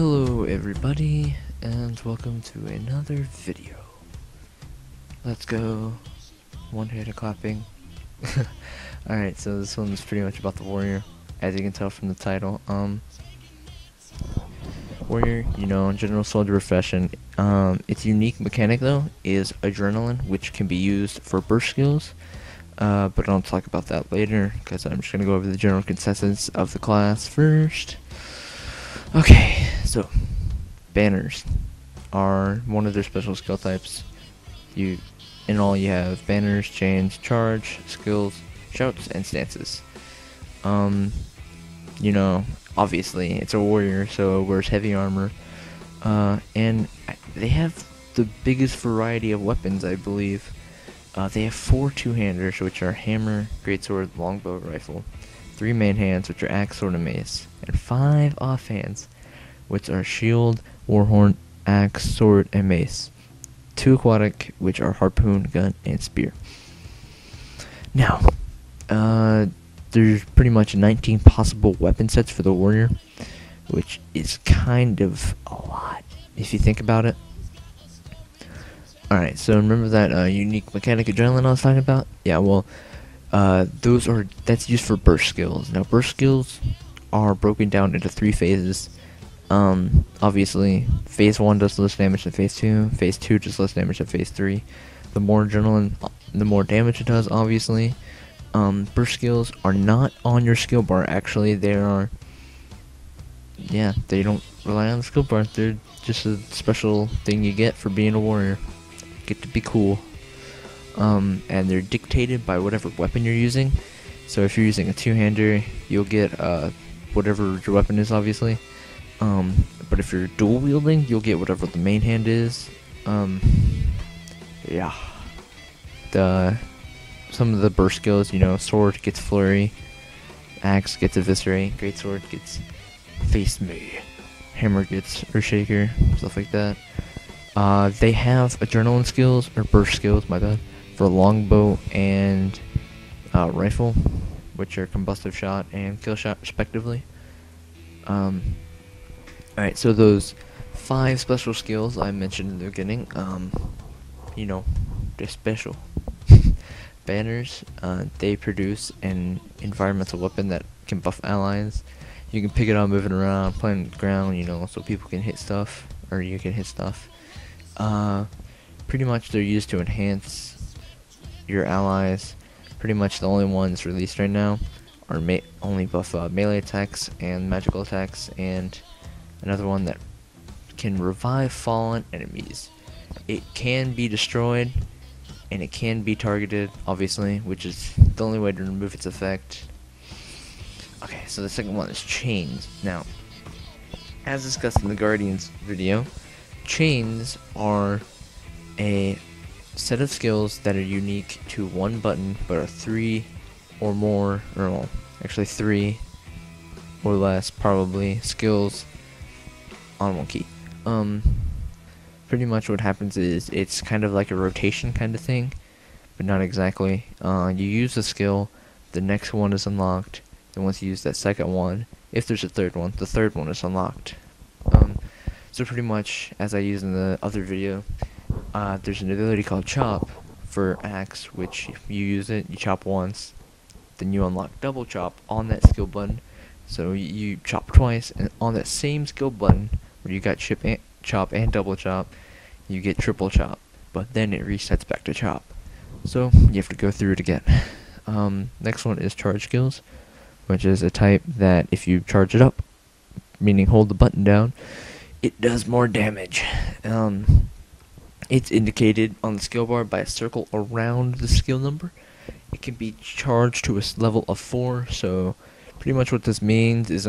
Hello everybody, and welcome to another video. Let's go. One hit clapping. Alright, so this one's pretty much about the warrior, as you can tell from the title. Warrior, general soldier profession. Its unique mechanic though is adrenaline, which can be used for burst skills. But I'll talk about that later, because I'm just gonna go over the general consensus of the class first. Okay, so banners are one of their special skill types. In all you have banners, chains, charge, skills, shouts, and stances. Obviously it's a warrior, so it wears heavy armor. And they have the biggest variety of weapons, I believe. They have 4 two-handers, which are hammer, greatsword, longbow, rifle. 3 main hands, which are axe, sword, and mace. And 5 offhands, which are shield, warhorn, axe, sword, and mace. 2 aquatic, which are harpoon, gun, and spear. Now, there's pretty much 19 possible weapon sets for the warrior, which is kind of a lot, if you think about it. Alright, so remember that unique mechanic adrenaline I was talking about? Yeah, well, that's used for burst skills. Now, burst skills are broken down into 3 phases. Obviously, phase 1 does less damage than phase 2. Phase 2 does less damage than phase 3. The more adrenaline, the more damage it does, obviously. Burst skills are not on your skill bar, actually. They don't rely on the skill bar. They're just a special thing you get for being a warrior. Get to be cool. And they're dictated by whatever weapon you're using. So if you're using a two-hander, you'll get whatever your weapon is, obviously. But if you're dual wielding, you'll get whatever the main hand is. Yeah. Some of the burst skills, sword gets flurry, axe gets eviscerate, greatsword gets face me, hammer gets earthshaker, stuff like that. They have adrenaline skills, or burst skills, my bad, for longbow and rifle, which are combustive shot and kill shot respectively. Alright, so those 5 special skills I mentioned in the beginning, they're special. Banners, they produce an environmental weapon that can buff allies. You can pick it up moving around, playing on the ground, so people can hit stuff, or you can hit stuff. Pretty much they're used to enhance your allies. Pretty much the only ones released right now are only buff melee attacks and magical attacks, and another one that can revive fallen enemies. It can be destroyed, and it can be targeted, obviously, which is the only way to remove its effect. Okay, so the second one is chains. Now, as discussed in the Guardians video, chains are a set of skills that are unique to one button, but are 3 or more, or well, actually 3 or less, probably, skills on one key. Pretty much what happens is it's kind of like a rotation kind of thing, but not exactly. You use the skill, the next one is unlocked, then once you use that second one, if there's a third one, the third one is unlocked. So pretty much, as I used in the other video, there's an ability called chop for axe, which if you use it, you chop once, then you unlock double chop on that skill button. So you chop twice, and on that same skill button where you got chop and double chop, you get triple chop, but then it resets back to chop. So you have to go through it again. Next one is charge skills, which is a type that if you charge it up, meaning hold the button down, it does more damage. It's indicated on the skill bar by a circle around the skill number. It can be charged to a level of 4, so pretty much what this means is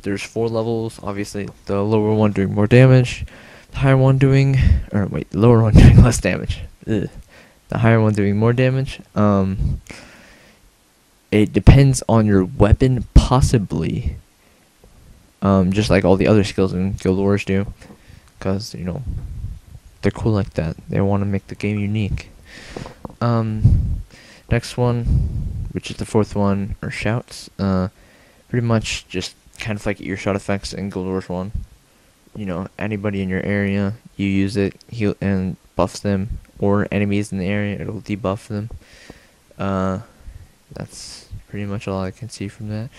there's 4 levels. Obviously, the lower one doing more damage, the higher one doing, the lower one doing less damage. Ugh. The higher one doing more damage. It depends on your weapon, possibly. Just like all the other skills in Guild Wars do, because they're cool like that. They want to make the game unique. Next one, which is the 4th one, are shouts. Pretty much just kind of like earshot effects in Guild Wars 1. anybody in your area, you use it, heal and buffs them, or enemies in the area, it'll debuff them. That's pretty much all I can see from that.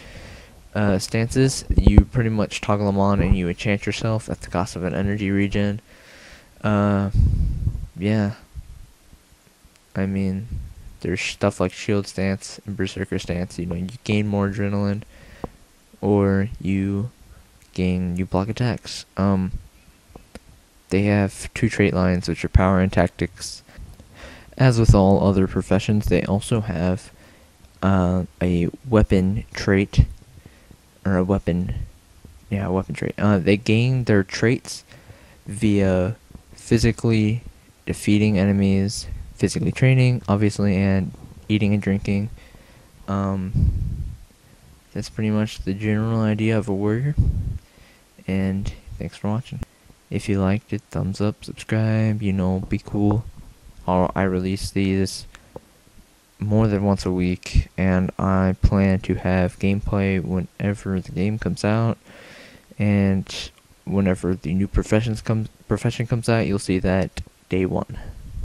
Stances, you pretty much toggle them on and you enchant yourself at the cost of an energy regen. Yeah. I mean, there's stuff like shield stance and berserker stance. You gain more adrenaline, or you block attacks. They have 2 trait lines, which are power and tactics. As with all other professions, they also have a weapon trait, or a weapon trait. They gain their traits via physically defeating enemies, physically training, obviously, and eating and drinking. That's pretty much the general idea of a warrior. And thanks for watching. If you liked it, thumbs up, subscribe, be cool. I release these more than once a week, and I plan to have gameplay whenever the game comes out, and whenever the new profession comes out, you'll see that day 1.